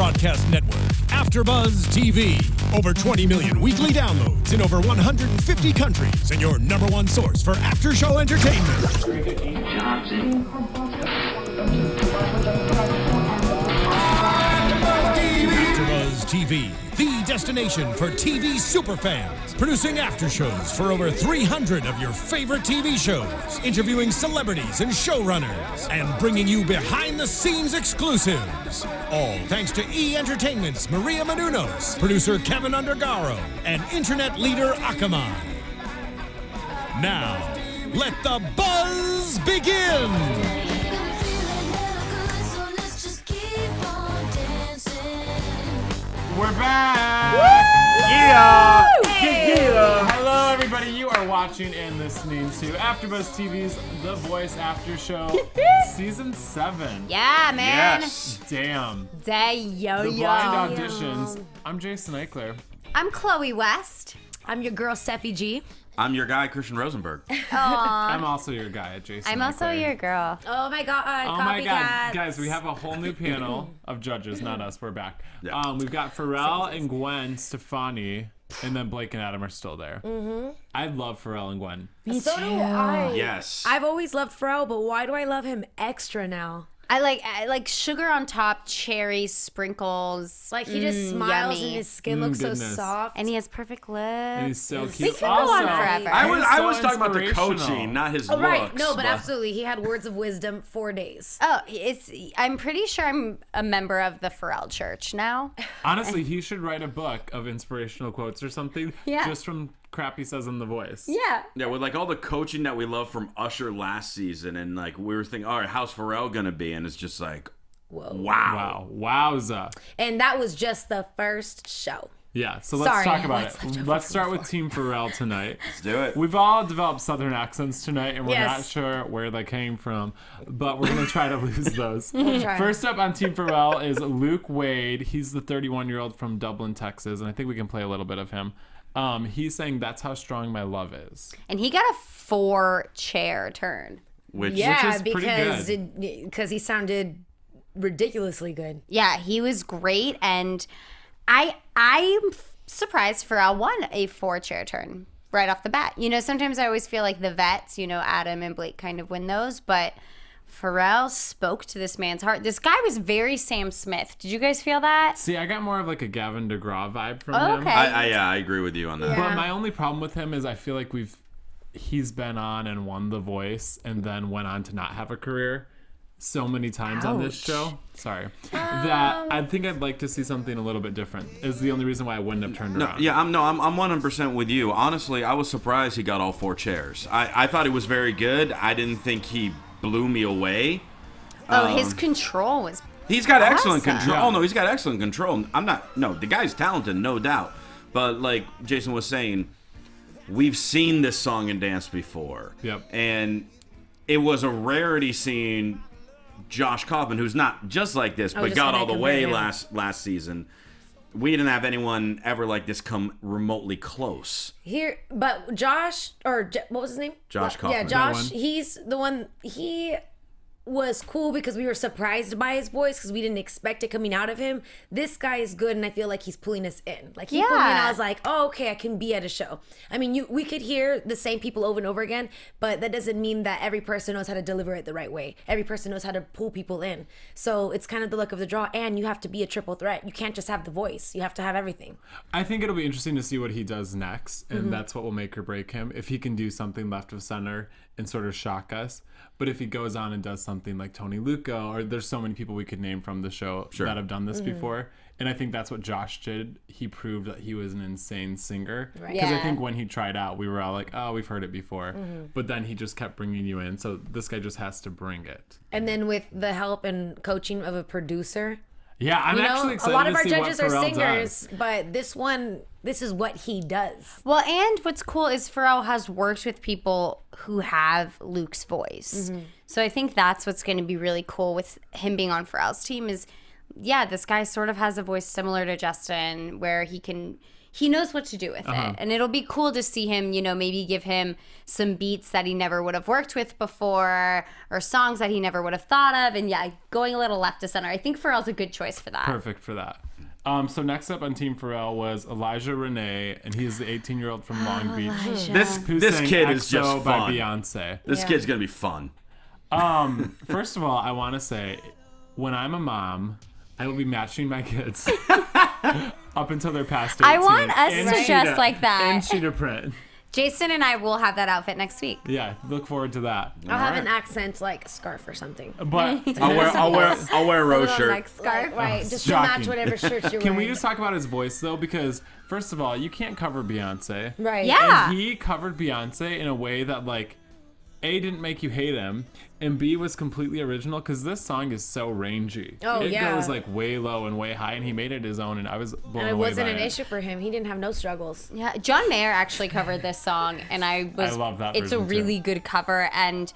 broadcast network, AFTERBUZZ TV. Over 20 million weekly downloads in over 150 countries, and your number one source for after-show entertainment. AFTERBUZZ TV, the destination for TV superfans, producing after shows for over 300 of your favorite TV shows, interviewing celebrities and showrunners, and bringing you behind-the-scenes exclusives. All thanks to E! Entertainment's Maria Menounos, producer Kevin Undergaro, and internet leader Akamai. Now, let the buzz begin! We're back! Woo! Yeah! Hey! Yeah! Hello, everybody. You are watching and listening to AFTERBUZZ TV's The Voice After Show, Season 7. Yeah, man. Yes. Damn. Yo. The blind auditions. I'm Jason Ikeler. I'm Chloe West. I'm your girl, Steffi G. I'm your guy, Christian Rosenberg. I'm also your guy, Jason I'm also Ikeler. your girl. Oh my god, Oh my god, guys, we have a whole new panel of judges, not us, we're back. Yeah. We've got Pharrell and Gwen Stefani, and then Blake and Adam are still there. I love Pharrell and Gwen. So do I. Yes. I've always loved Pharrell, but why do I love him extra now? I like sugar on top, cherries, sprinkles. Like he just smiles yummy. and his skin looks so goodness. soft. And he has perfect lips. And he's so We cute. can go on forever. I was so talking about the inspirational. coaching, not his Oh, looks. right. No, but absolutely. He had words of wisdom 4 days. Oh, I'm pretty sure I'm a member of the Pharrell Church now. Honestly, he should write a book of inspirational quotes or something just from crap he says in The Voice. Yeah. Yeah, with like all the coaching that we love from Usher last season, and like we were thinking, all right, how's Pharrell gonna be? And it's just like, Whoa. wow. Wowza. And that was just the first show. Yeah, so let's Sorry, talk about what's it. left over Let's from start with before? Team Pharrell tonight. Let's do it. We've all developed Southern accents tonight, and we're Yes. not sure where they came from, but we're going to try to lose those. try. First up on Team Pharrell is Luke Wade. He's the 31-year-old from Dublin, Texas, and I think we can play a little bit of him. He's saying, "That's how strong my love is." And he got a 4-chair turn. Which Yeah, is pretty because he sounded ridiculously good. Yeah, he was great, and I'm surprised Pharrell won a 4-chair turn right off the bat. You know, sometimes I always feel like the vets, you know, Adam and Blake kind of win those, but Pharrell spoke to this man's heart. This guy was very Sam Smith. Did you guys feel that? See, I got more of like a Gavin DeGraw vibe from Oh, him. okay. I agree with you on that. But my only problem with him is I feel like he's been on and won The Voice and then went on to not have a career so many times on this show. Sorry. That I think I'd like to see something a little bit different is the only reason why I wouldn't have turned around. Yeah, I'm 100% with you. Honestly, I was surprised he got all 4 chairs. I thought he was very good. I didn't think he blew me away. His control was He's got excellent awesome. control. Yeah. Oh no, he's got excellent control. The guy's talented, no doubt. But like Jason was saying, we've seen this song and dance before. Yep. And it was a rarity seeing Josh Kaufman, who's not just like this, but just got gonna all the compare way him. last season. We didn't have anyone ever like this come remotely close. Here, but Josh, what was his name? Josh Yeah, Kaufman. Josh. That one. He's the one. He was cool because we were surprised by his voice because we didn't expect it coming out of him. This guy is good, and I feel like he's pulling us in. Like he pulled me in, Yeah. I was like, oh, okay, I can be at a show. I mean, we could hear the same people over and over again, but that doesn't mean that every person knows how to deliver it the right way. Every person knows how to pull people in. So it's kind of the luck of the draw, and you have to be a triple threat. You can't just have the voice. You have to have everything. I think it'll be interesting to see what he does next, and that's what will make or break him. If he can do something left of center and sort of shock us, but if he goes on and does something like Tony Luco, or there's so many people we could name from the show that have done this before, and I think that's what Josh did. He proved that he was an insane singer. Because I Yeah. think when he tried out, we were all like, oh, we've heard it before. But then he just kept bringing you in, so this guy just has to bring it. And then with the help and coaching of a producer. Yeah, I'm You know, actually excited a lot of to our see judges what are Pharrell singers, does. but this is what he does. Well, and what's cool is Pharrell has worked with people who have Luke's voice. So I think that's what's going to be really cool with him being on Pharrell's team is, yeah, this guy sort of has a voice similar to Justin where he can he knows what to do with it. And it'll be cool to see him, you know, maybe give him some beats that he never would have worked with before or songs that he never would have thought of. And yeah, going a little left to center. I think Pharrell's a good choice for that. Perfect for that. So next up on Team Pharrell was Elijah Renee, and he's the 18-year-old from Long Beach. This kid is just EXO by fun. Beyonce. This kid's gonna be fun. First of all, I want to say, when I'm a mom, I will be matching my kids up until they're past 18. I want us in to cheetah- dress like that. In cheetah print. Jason and I will have that outfit next week. Yeah, look forward to that. I'll have an accent like scarf or something. But I'll wear a rose Little shirt. neck scarf, right? Just to shocking. match whatever shirt you're can wearing. we just talk about his voice though? Because first of all, you can't cover Beyonce. Right. Yeah. And he covered Beyonce in a way that like, A, didn't make you hate him, and B, was completely original, because this song is so rangy. Oh, it yeah. goes like way low and way high, and he made it his own, and I was blown And it away wasn't by an it. issue for him. He didn't have no struggles. Yeah, John Mayer actually covered this song, and I love that It's a version, too. really good cover, and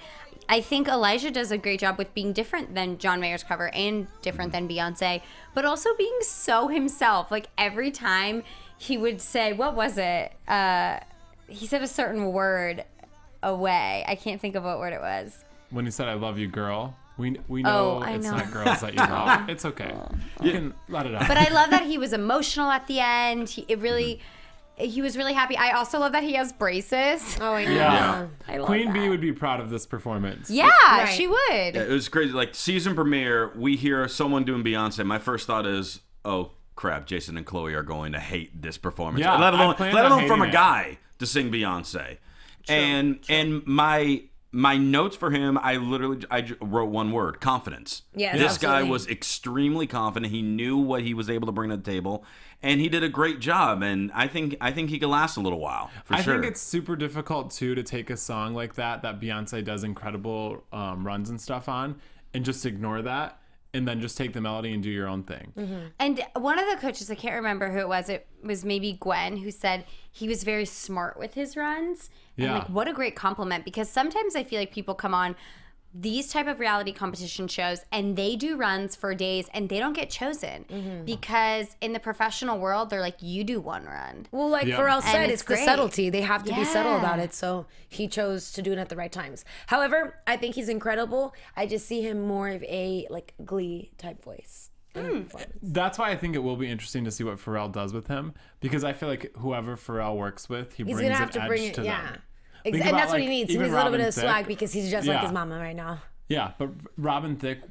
I think Elijah does a great job with being different than John Mayer's cover and different than Beyonce, but also being so himself. Like every time he would say, what was it? He said a certain word away. I can't think of what word it was. When he said, "I love you, girl," we know Oh, I it's know. not girls that you love. It's okay. You can let it out. But I love that he was emotional at the end. He was really happy. I also love that he has braces. Oh, I know. Yeah. I love Queen that. Bee would be proud of this performance. Yeah, Right. she would. It was crazy. Like season premiere, we hear someone doing Beyonce. My first thought is, oh crap, Jason and Chloe are going to hate this performance. Yeah, let I alone planned on from a hating it. guy to sing Beyonce. And my notes for him, I wrote one word: confidence. Yes, this guy absolutely. was extremely confident. He knew what he was able to bring to the table, and he did a great job. And I think he could last a little while for I sure. think it's super difficult too to take a song like that Beyonce does incredible runs and stuff on, and just ignore that, and then just take the melody and do your own thing. And one of the coaches, I can't remember who it was maybe Gwen, who said he was very smart with his runs. And Yeah. like, what a great compliment, because sometimes I feel like people come on these type of reality competition shows and they do runs for days and they don't get chosen because in the professional world, they're like, you do one run. Well, like Yeah. Pharrell said, And it's it's the great. subtlety. They have to be subtle about Yeah. it. So he chose to do it at the right times. However, I think he's incredible. I just see him more of a like Glee type voice. That's why I think it will be interesting to see what Pharrell does with him, because I feel like whoever Pharrell works with, he He's brings gonna an have to edge bring it, to yeah. them. And Think about, that's what like, he needs. He even needs a little bit Robin of swag Thicke. because he's just like Yeah. his mama right now. Yeah, but Robin Thicke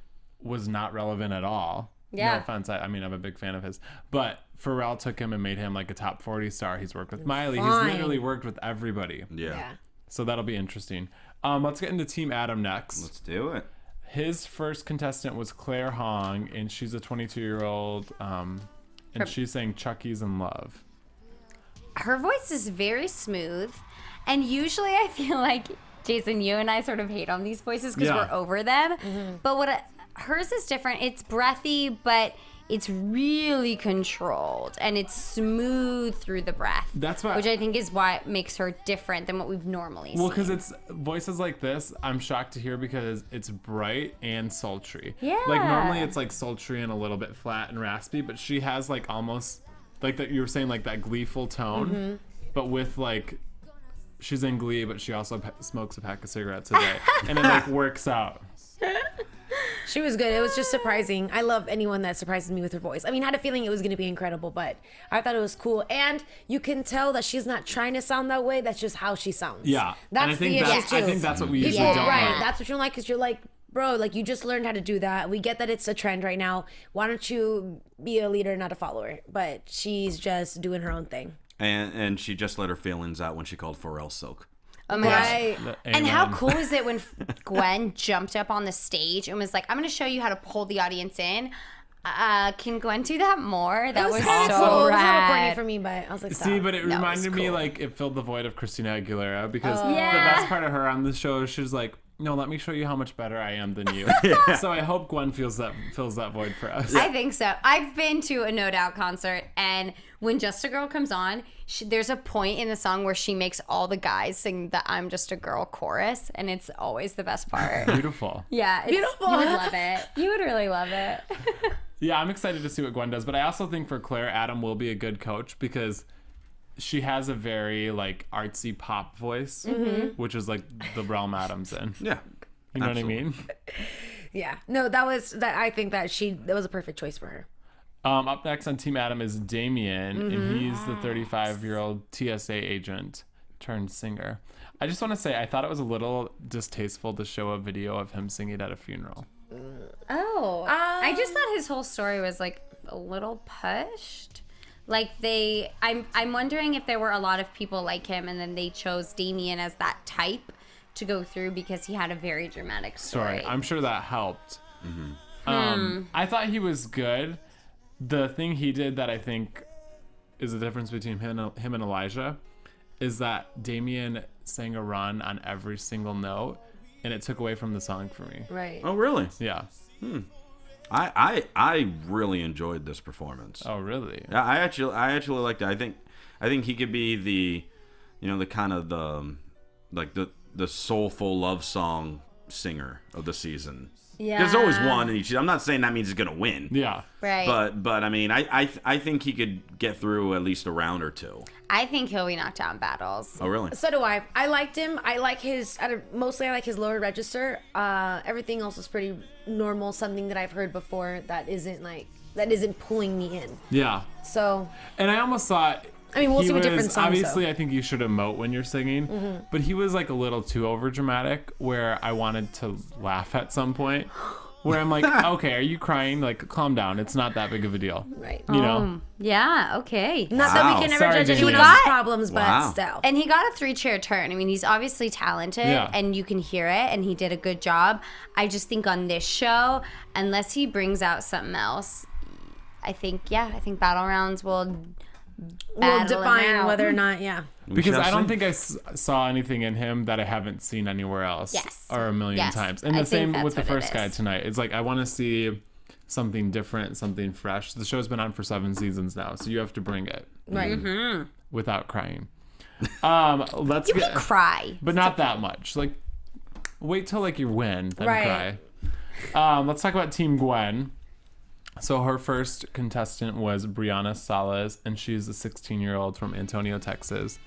was not relevant at all. Yeah. No offense. I mean, I'm a big fan of his. But Pharrell took him and made him like a top 40 star. He's worked with Miley. Fine. He's literally worked with everybody. yeah. So that'll be interesting. Let's get into Team Adam next. Let's do it. His first contestant was Claire Hong, and she's a 22-year-old, and she's saying Chucky's in Love. Her voice is very smooth. And usually I feel like, Jason, you and I sort of hate on these voices because Yeah. we're over them. But hers is different. It's breathy, but it's really controlled and it's smooth through the breath. That's why- which I think is why it makes her different than what we've normally Well, seen. because it's voices like this, I'm shocked to hear because it's bright and sultry. Yeah. Like normally it's like sultry and a little bit flat and raspy, but she has like almost like that you were saying, like that gleeful tone, but with like she's in Glee, but she also smokes a pack of cigarettes a day, and it like works out. She was good. It was just surprising. I love anyone that surprises me with her voice. I mean, I had a feeling it was going to be incredible, but I thought it was cool. And you can tell that she's not trying to sound that way. That's just how she sounds. Yeah, That's and I think the issue that's, too. I think that's what we People, usually don't right. like. That's what you don't like because you're like, bro, like you just learned how to do that. We get that it's a trend right now. Why don't you be a leader, not a follower? But she's just doing her own thing. And she just let her feelings out when she called Pharrell Silk. Oh my gosh. Right. And how Amen. cool is it when Gwen jumped up on the stage and was like, I'm going to show you how to pull the audience in. Can Gwen do that more? That was kinda so cool. It was a little corny rad. for me, but I was like, stop. See, but it No, reminded it's me cool. like it filled the void of Christina Aguilera because Yeah. the best part of her on the show is she's like, no, let me show you how much better I am than you. So I hope Gwen fills that void for us. I think so. I've been to a No Doubt concert, and when Just a Girl comes on, there's a point in the song where she makes all the guys sing the I'm Just a Girl chorus, and it's always the best part. Beautiful. Yeah. Beautiful. You would love it. You would really love it. Yeah, I'm excited to see what Gwen does, but I also think for Claire, Adam will be a good coach because she has a very like artsy pop voice, which is like the realm Adam's in. Yeah. You know what I mean? Yeah. No, that I think that was a perfect choice for her. Up next on Team Adam is Damien, and he's the 35-year-old TSA agent turned singer. I just want to say, I thought it was a little distasteful to show a video of him singing at a funeral. Oh, I just thought his whole story was like a little pushed. Like I'm wondering if there were a lot of people like him, and then they chose Damien as that type to go through because he had a very dramatic story. I'm sure that helped. I thought he was good. The thing he did that I think is the difference between him and Elijah is that Damien sang a run on every single note, and it took away from the song for me. Right. Oh, really? Yeah. I really enjoyed this performance. Oh, really? Yeah, I actually liked it. I think he could be the, the kind of the soulful love song singer of the season. Yeah. There's always one in each. I'm not saying that means he's gonna win. Yeah. Right. But I mean, I think he could get through at least a round or two. I think he'll be knocked down battles. Oh, really? So do I. I liked him. I like mostly I like his lower register. Everything else is pretty normal. Something that I've heard before that isn't pulling me in. Yeah. So. And I almost thought. I mean, we'll see what different songs. Obviously, though. I think you should emote when you're singing, but he was like a little too overdramatic, where I wanted to laugh at some point. Where I'm like, okay, are you crying? Like, calm down. It's not that big of a deal. Right. You know? Yeah, okay. Not that we can never Sorry, judge anyone Damien. else's problems, but Wow. still. And he got a 3-chair turn. I mean, he's obviously talented, Yeah. and you can hear it, and he did a good job. I just think on this show, unless he brings out something else, I think battle rounds will We'll battle him define out. whether or not, yeah. Because shall I don't see. think I saw anything in him that I haven't seen anywhere else. Yes. Or a million Yes. times. And I the think same that's with the what it first guy is. tonight. It's like, I want to see something different, something fresh. The show's been on for 7 seasons now, so you have to bring it Right. without crying. Let's You get, can cry. but not that much. Like, wait till like you win, then Right. cry. Let's talk about Team Gwen. So her first contestant was Brianna Salas, and she's a 16-year-old from Antonio, Texas.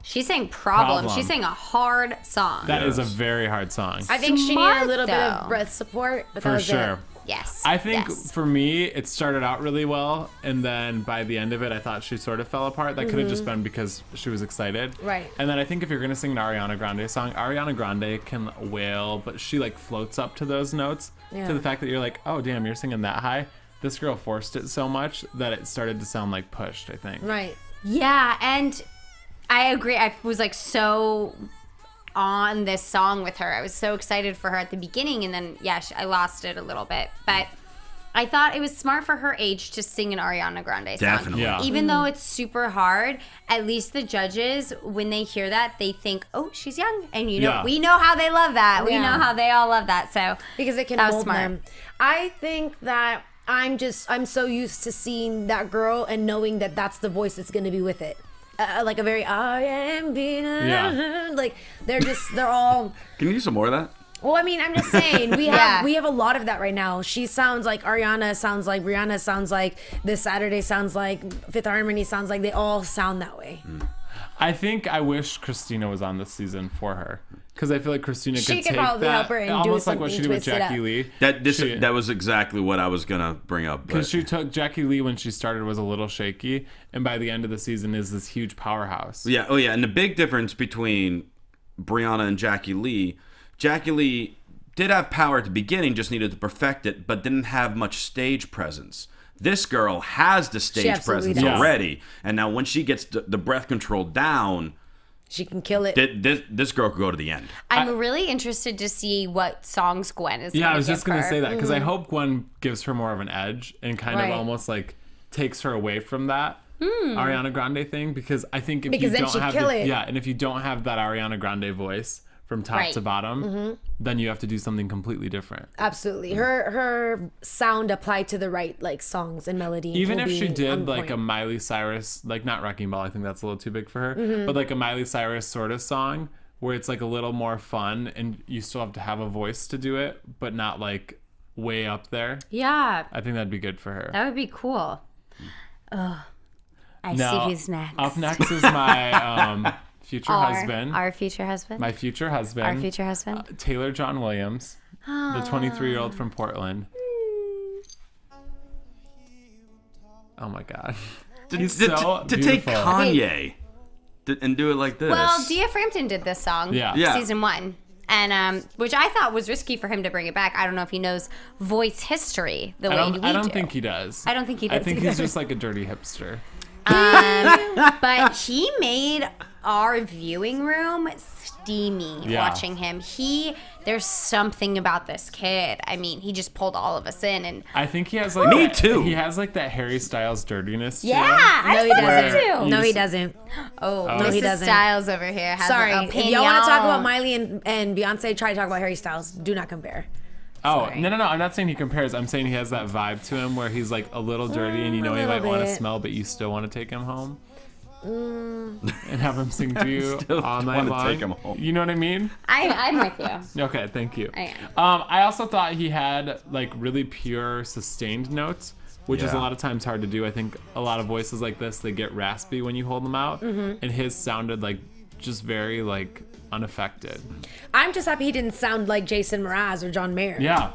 She sang Problem. Problem. She sang a hard song. That is a Yes. very hard song. I think she needed Smart, a little bit though. of breath support, but that For was sure. it. Yes. I think yes. for me, it started out really well, and then by the end of it, I thought she sort of fell apart. That could have just been because she was excited. Right. And then I think if you're going to sing an Ariana Grande song, Ariana Grande can wail, but she like floats up to those notes Yeah. to the fact that you're like, oh, damn, you're singing that high. This girl forced it so much that it started to sound like pushed, I think. Right. Yeah, and I agree. I was like so on this song with her. I was so excited for her at the beginning, and then I lost it a little bit. But I thought it was smart for her age to sing an Ariana Grande song. Definitely. Yeah. Even though it's super hard, at least the judges, when they hear that, they think, "Oh, she's young," and Yeah. we know how they love that. We Yeah. know how they all love that. So Because it can that was mold smart. them. I think that I'm so used to seeing that girl and knowing that that's the voice that's going to be with it. Like a very R&B, Yeah. like they're all. Can you do some more of that? Well, I mean, I'm just saying we Yeah. have a lot of that right now. She sounds like Ariana, sounds like Rihanna, sounds like This Saturday, sounds like Fifth Harmony, sounds like they all sound that way. I think I wish Christina was on this season for her. Because I feel like Christina She could could take probably that, help her and do almost like what she something, did with twist it Jackie up. Lee. That was exactly what I was gonna bring up. Because but- she took Jackie Lee when she started was a little shaky, and by the end of the season is this huge powerhouse. Yeah. Oh, yeah. And the big difference between Brianna and Jackie Lee did have power at the beginning, just needed to perfect it, but didn't have much stage presence. This girl has the stage absolutely presence does. already, and now when she gets the breath control down, She can kill it. this girl could go to the end. I'm really interested to see what songs Gwen is. Yeah, I gonna was just give going to her. say that because I hope Gwen gives her more of an edge and kind Right. of almost like takes her away from that Ariana Grande thing, because I think if Because you then don't she'd have kill the, it. yeah, and if you don't have that Ariana Grande voice from top Right. to bottom, then you have to do something completely different. Absolutely, her sound applied to the right like songs and melody. Even will if she be did on like point. a Miley Cyrus, like not Wrecking Ball, I think that's a little too big for her, but like a Miley Cyrus sort of song where it's like a little more fun and you still have to have a voice to do it, but not like way up there. Yeah, I think that'd be good for her. that would be cool. I see who's next. Up next is my future husband. Our future husband. My future husband. Our future husband. Taylor John Williams, the 23-year-old from Portland. Oh my God. He's so to beautiful. take Kanye and do it like this. Well, Dia Frampton did this song. Yeah. Season 1. And which I thought was risky for him to bring it back. I don't know if he knows voice history the way we do. I don't think he does. I don't think he does I think either. he's just like a dirty hipster. But he made our viewing room steamy watching him. There's something about this kid. I mean, he just pulled all of us in, and I think he has like Me too. He has like that Harry Styles dirtiness. To him. I he thought doesn't. so too. No, he doesn't. Oh, No, he Mrs. doesn't. Styles over here has Sorry. an If opinion. y'all want to talk about Miley and Beyonce, try to talk about Harry Styles. Do not compare. Oh, Sorry. no. I'm not saying he compares. I'm saying he has that vibe to him where he's like a little dirty and you know he little might want to bit. smell, but you still want to take him home. And have him sing to you Still all night wanna long. take him home. You know what I mean? I'm with you. Okay, thank you. I am. I also thought he had like really pure sustained notes, which is a Yeah. lot of times hard to do. I think a lot of voices like this, they get raspy when you hold them out, and his sounded like just very like unaffected. I'm just happy he didn't sound like Jason Mraz or John Mayer. Yeah.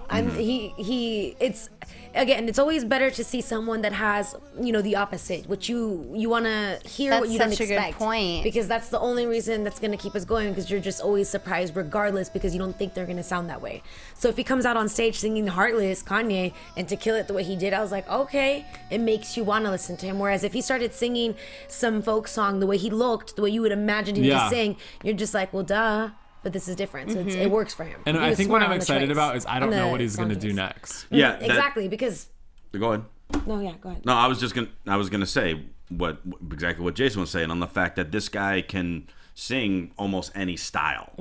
It's always better to see someone that has, the opposite, which you want to hear That's what you don't such a good expect. point. Because that's the only reason that's going to keep us going, because you're just always surprised regardless, because you don't think they're going to sound that way. So if he comes out on stage singing Heartless, Kanye, and To Kill It the way he did, I was like, okay, it makes you want to listen to him. Whereas if he started singing some folk song the way he looked, the way you would imagine him to sing, you're just like, well, duh. But this is different, so it works for him. And He I was think what smart I'm on the excited choice, about is I don't on know the what he's going to song do choice. next. Yeah, Exactly, because Go ahead. go ahead. No, I was gonna say exactly what Jason was saying on the fact that this guy can sing almost any style,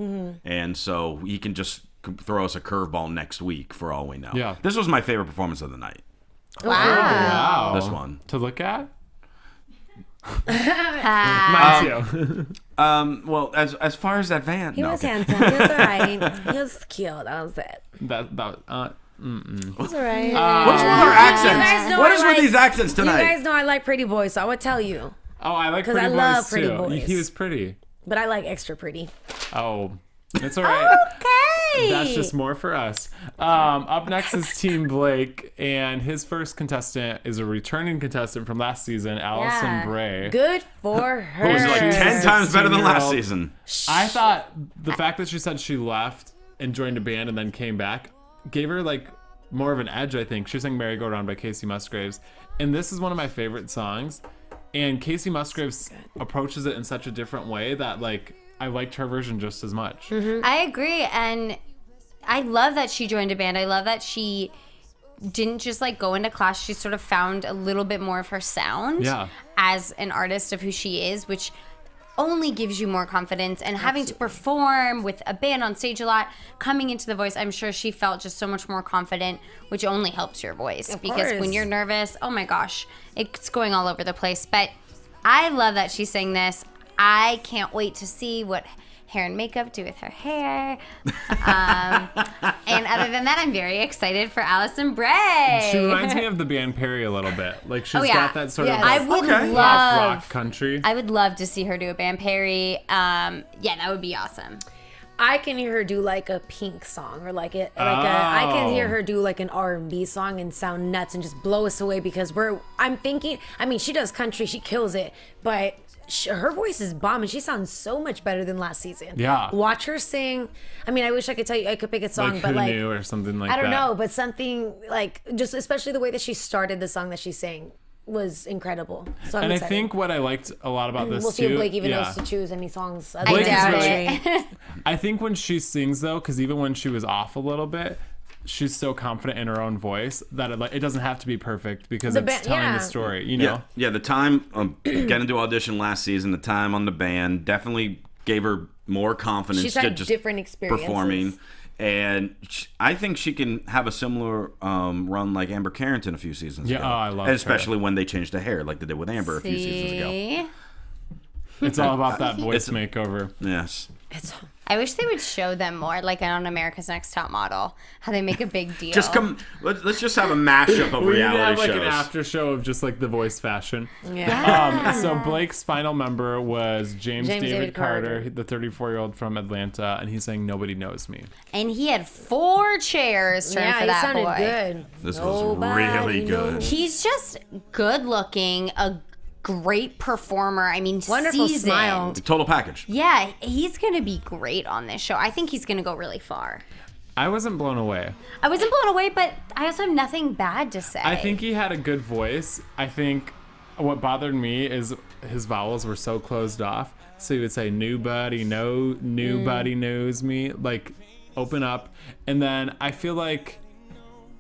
and so he can just throw us a curveball next week for all we know. Yeah. This was my favorite performance of the night. Wow. This one. To look at? Ah. Mine too. Well, as far as that van, He no, was okay. handsome. He was alright. He was cute. That was it. that He was alright. What's with our accents? guys know What I is like- with these accents You tonight? guys know I like pretty boys, so I would tell you. Oh, I like 'Cause pretty I boys love pretty too. boys. He was pretty. But I like extra pretty. Oh, it's all right. Okay. That's just more for us. Up next is Team Blake, and his first contestant is a returning contestant from last season, Allison Yeah. Bray. Good for her. It was like 10 times better than last 16-year-old. season. I thought the fact that she said she left and joined a band and then came back gave her like more of an edge, I think. She sang Merry Go Round by Casey Musgraves, and this is one of my favorite songs. And Casey Musgraves approaches it in such a different way that like I liked her version just as much. I agree, and I love that she joined a band. I love that she didn't just like go into class. She sort of found a little bit more of her sound as an artist of who she is, which only gives you more confidence. And having to perform with a band on stage a lot, coming into The Voice, I'm sure she felt just so much more confident, which only helps your voice. Because when course. you're nervous, oh my gosh, it's going all over the place. But I love that she sang this. I can't wait to see what hair and makeup do with her hair. And other than that, I'm very excited for Allison Bray. She reminds me of the band Perry a little bit. Like she's got that sort of I like, would Okay. rock country. I would love to see her do a Band Perry. Yeah, that would be awesome. I can hear her do like a Pink song, or I can hear Oh. her do like an R&B song and sound nuts and just blow us away, because I'm thinking, I mean, she does country, she kills it, but her voice is bomb and she sounds so much better than last season. Yeah. Watch her sing. I mean, I wish I could tell you, I could pick a song, like but Who like, Knew or something like that. I don't know, but something like, just especially the way that she started the song that she sang was incredible. So I'm And I excited. think what I liked a lot about this we'll see too. if Blake even knows to choose any songs. I doubt really- it. I think when she sings though, because even when she was off a little bit, she's so confident in her own voice that it doesn't have to be perfect because it's telling the story. You know. Yeah, the time getting to audition last season, the time on the band definitely gave her more confidence She's to had just different experiences. performing. And I think she can have a similar run like Amber Carrington a few seasons Yeah, ago. oh, I love and especially when they changed the hair like they did with Amber a few seasons ago. See? It's all about that voice makeover. Yes. I wish they would show them more, like on America's Next Top Model, how they make a big deal. Let's just have a mashup of We need to reality have like shows. an after show of just like The Voice fashion. Yeah. So Blake's final member was James David David Carter, Carter. the 34-year-old from Atlanta, and he's saying Nobody Knows Me. And he had 4 chairs turned for he that sounded boy. good. This was Nobody really good. knows. He's just good looking, a great performer. I mean, Wonderful seasoned. smile. Total package. Yeah, he's going to be great on this show. I think he's going to go really far. I wasn't blown away. I wasn't blown away, but I also have nothing bad to say. I think he had a good voice. I think what bothered me is his vowels were so closed off. So he would say, nobody knows me. Like, open up. And then I feel like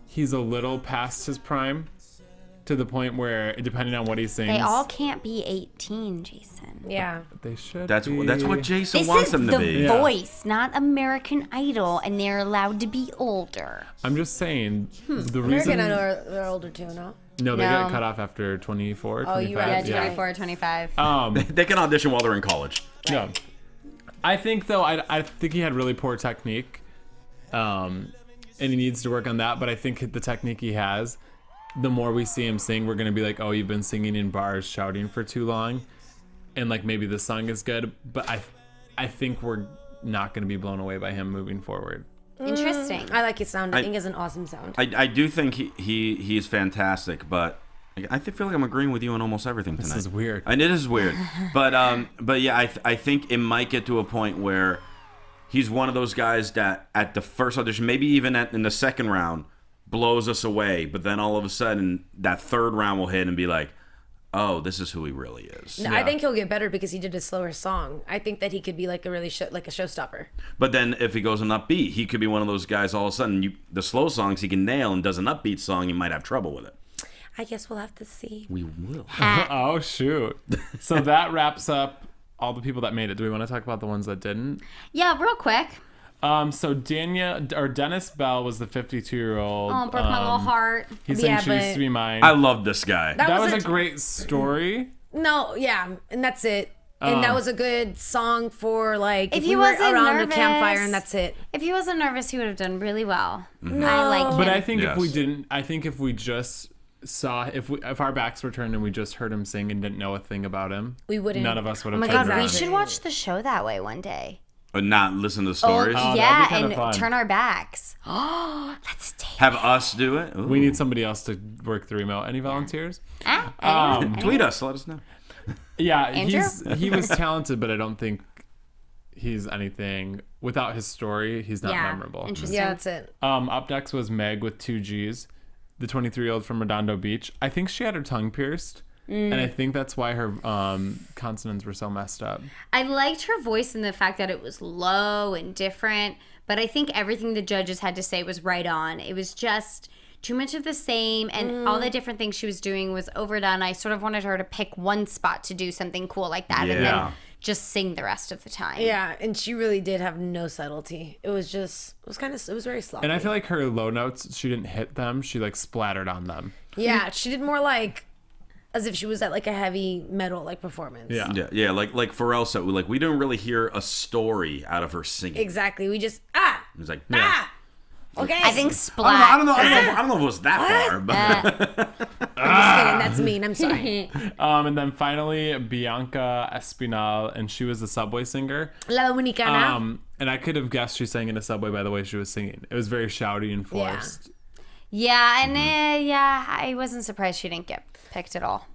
he's a little past his prime to the point where, depending on what he sings, They all can't be 18, Jason. Yeah. they should That's be. what Jason This wants is them to The be. Yeah. Voice, not American Idol, and they're allowed to be older. I'm just saying, the American reason... Idol they're older too, no? No, they No. get cut off after 24, 25. Oh, you're right, Yeah, Yeah. 24, 25. They can audition while they're in college. No. I think, though, I think he had really poor technique. And he needs to work on that. But I think the technique he has, the more we see him sing, we're going to be like, oh, you've been singing in bars, shouting for too long. And, like, maybe the song is good. But I think we're not going to be blown away by him moving forward. Interesting. I like his sound. I think he has an awesome sound. I do think he's fantastic, but I feel like I'm agreeing with you on almost everything tonight. This is weird. And it is weird. But yeah, I think it might get to a point where he's one of those guys that at the first audition, maybe even in the second round, blows us away. But then all of a sudden, that third round will hit and be like, oh, this is who he really is. No, I think he'll get better because he did a slower song. I think that he could be like a really like a showstopper. But then if he goes an upbeat, he could be one of those guys all of a sudden, the slow songs he can nail and does an upbeat song, you might have trouble with it. I guess we'll have to see. We will. Oh, shoot. So that wraps up all the people that made it. Do we want to talk about the ones that didn't? Yeah, real quick. So Dennis Bell was the 52-year-old. Oh, broke my little heart. He sang Yeah, She Used but- to Be Mine. I love this guy. That was a great story. No, yeah, and that's it. And that was a good song for like If we he were wasn't around nervous, the campfire, and that's it. If he wasn't nervous, he would have done really well. No. I like him. But I think Yes. if we just saw, if our backs were turned and we just heard him sing and didn't know a thing about him, We wouldn't. none of us would Oh have my turned God, we around. should watch the show that way one day. But not listen to the stories. that'd be yeah, kinda and fun. turn our backs. Oh, let's take Have us do it. Ooh. We need somebody else to work the remote. Any volunteers? Tweet us. Let us know. Yeah, Andrew? he was talented, but I don't think he's anything. Without his story, he's not Yeah, memorable. interesting. Yeah, that's it. Up next was Meg with 2 G's, the 23-year-old from Redondo Beach. I think she had her tongue pierced, and I think that's why her consonants were so messed up. I liked her voice and the fact that it was low and different, but I think everything the judges had to say was right on. It was just too much of the same, and all the different things she was doing was overdone. I sort of wanted her to pick one spot to do something cool like that, and Yeah. then just sing the rest of the time. Yeah, and she really did have no subtlety. It was very sloppy. And I feel like her low notes, she didn't hit them. She like splattered on them. yeah, she did more like as if she was at like a heavy metal like performance. Yeah. Yeah. Like Pharrell said, we didn't really hear a story out of her singing. Exactly. We just It was like, okay. I think I Splat. don't know if it was that far, but I'm just kidding. That's mean. I'm sorry. And then finally, Bianca Espinal, and she was the Subway singer. La Dominicana. And I could have guessed she sang in a Subway by the way she was singing. It was very shouty and forced. Yeah, and I wasn't surprised she didn't get picked at all.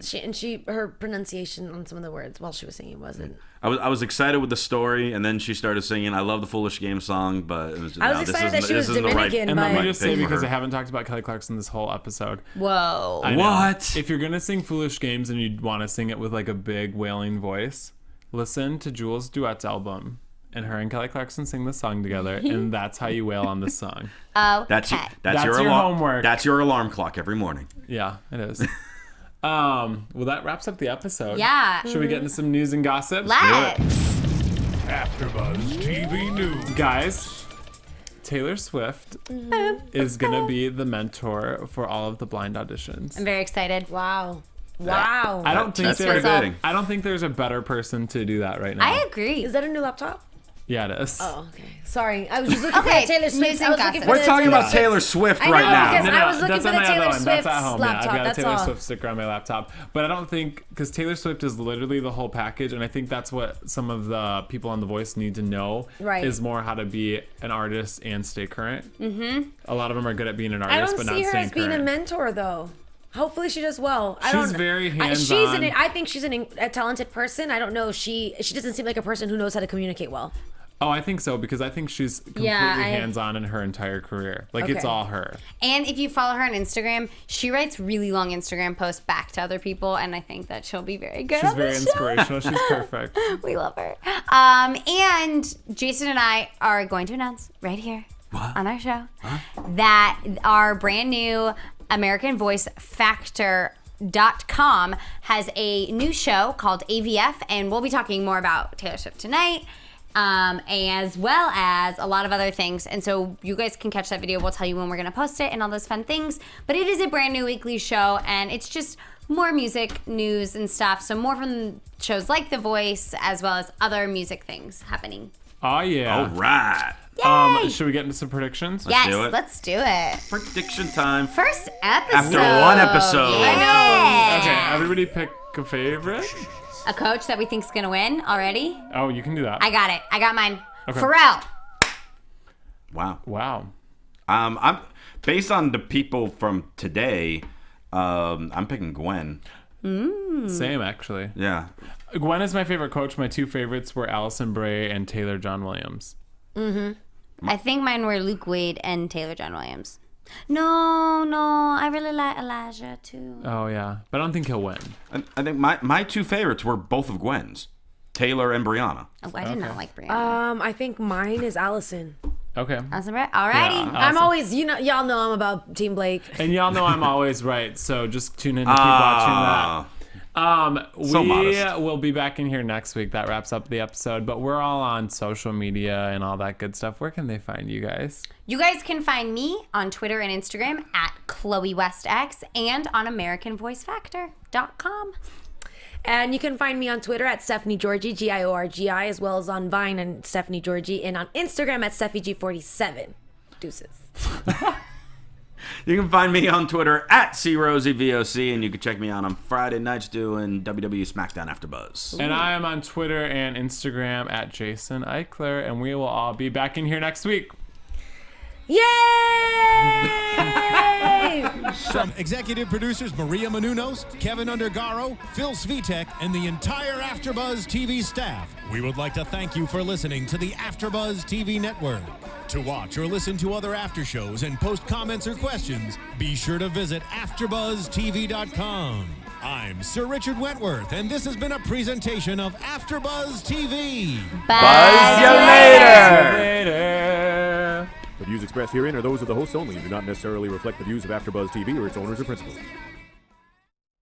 Her pronunciation on some of the words while she was singing wasn't. I was excited with the story, and then she started singing. I love the Foolish Game song, but it was just, I was excited that she was Dominican, And let me but just say, because I have. haven't talked about Kelly Clarkson this whole episode. Whoa. I know. What? If you're going to sing Foolish Games and you want to sing it with like a big wailing voice, listen to Jules' Duets album. And her and Kelly Clarkson sing the song together, and that's how you wail on this song. Oh, That's That's your your alarm. homework. That's your alarm clock every morning. Yeah, it is. Well, that wraps up the episode. Yeah. Should we get into some news and gossip? Let's. AfterBuzz TV News. Guys, Taylor Swift is going to be the mentor for all of the blind auditions. I'm very excited. wow. I don't think That's there's pretty fitting. I don't think there's a better person to do that right now. I agree. Is that a new laptop? Yeah, it is. Oh, okay. Sorry, I was just looking Okay, for Taylor Swift. news I and was looking gossip. for We're the talking Taylor about Taylor Swift I know, right now. because I was looking that's for on the my Taylor other one. That's Swift at home. Yeah, laptop. I've got That's a Taylor all. Swift sticker on my laptop. But I don't think, because Taylor Swift is literally the whole package, and I think that's what some of the people on The Voice need to know. Right. Is more how to be an artist and stay current. Mm-hmm. A lot of them are good at being an artist, I don't but not see her staying as being current. a mentor, though. Hopefully she does well. She's very hands-on. I think she's a talented person. I don't know if she doesn't seem like a person who knows how to communicate well. Oh, I think so, because I think she's completely hands-on in her entire career. Like, it's Okay. all her. And if you follow her on Instagram, she writes really long Instagram posts back to other people, and I think that she'll be very good. She's on very the show. inspirational. She's perfect. We love her. And Jason and I are going to announce right here on our show that our brand new American Voice Factor.com has a new show called AVF, and we'll be talking more about Taylor Swift tonight. As well as a lot of other things. And so you guys can catch that video. We'll tell you when we're going to post it and all those fun things. But it is a brand new weekly show, and it's just more music news and stuff. So more from shows like The Voice, as well as other music things happening. Oh, yeah. All right. Yay! Should we get into some predictions? Yes, do it. let's do it. Prediction time. First episode. After one episode. Yeah. Okay, everybody pick a favorite. A coach that we think's going to win already. Oh, you can do that. I got it. I got mine. Okay. Pharrell. Wow. Wow. I'm based on the people from today. I'm picking Gwen. Same, actually. Yeah. Gwen is my favorite coach. My two favorites were Allison Bray and Taylor John Williams. I think mine were Luke Wade and Taylor John Williams. No, I really like Elijah too. Oh, yeah. But I don't think he'll win. I think my two favorites were both of Gwen's, Taylor and Brianna. Oh, I did not like Brianna. I think mine is Allison. Okay. Allison Bray? Alrighty. Yeah. I'm always, y'all know I'm about Team Blake. And y'all know I'm always right, so just tune in to keep watching that. So We modest. will be back in here next week. That wraps up the episode, but we're all on social media and all that good stuff. Where can they find you guys? You guys can find me on Twitter and Instagram at ChloeWestX and on AmericanVoiceFactor.com. And you can find me on Twitter at Stephanie Georgie, Giorgi, as well as on Vine and Stephanie Georgie, and on Instagram at StephyG47. Deuces. You can find me on Twitter at CRosieVOC, and you can check me out on Friday nights doing WWE SmackDown AfterBuzz. And I am on Twitter and Instagram at Jason Ikeler, and we will all be back in here next week. Yay! From executive producers Maria Menounos, Kevin Undergaro, Phil Svitek, and the entire AfterBuzz TV staff, we would like to thank you for listening to the AfterBuzz TV network. To watch or listen to other after shows and post comments or questions, be sure to visit AfterBuzzTV.com. I'm Sir Richard Wentworth, and this has been a presentation of AfterBuzz TV. Buzz you later! Later. The views expressed herein are those of the hosts only and do not necessarily reflect the views of AfterBuzz TV or its owners or principals.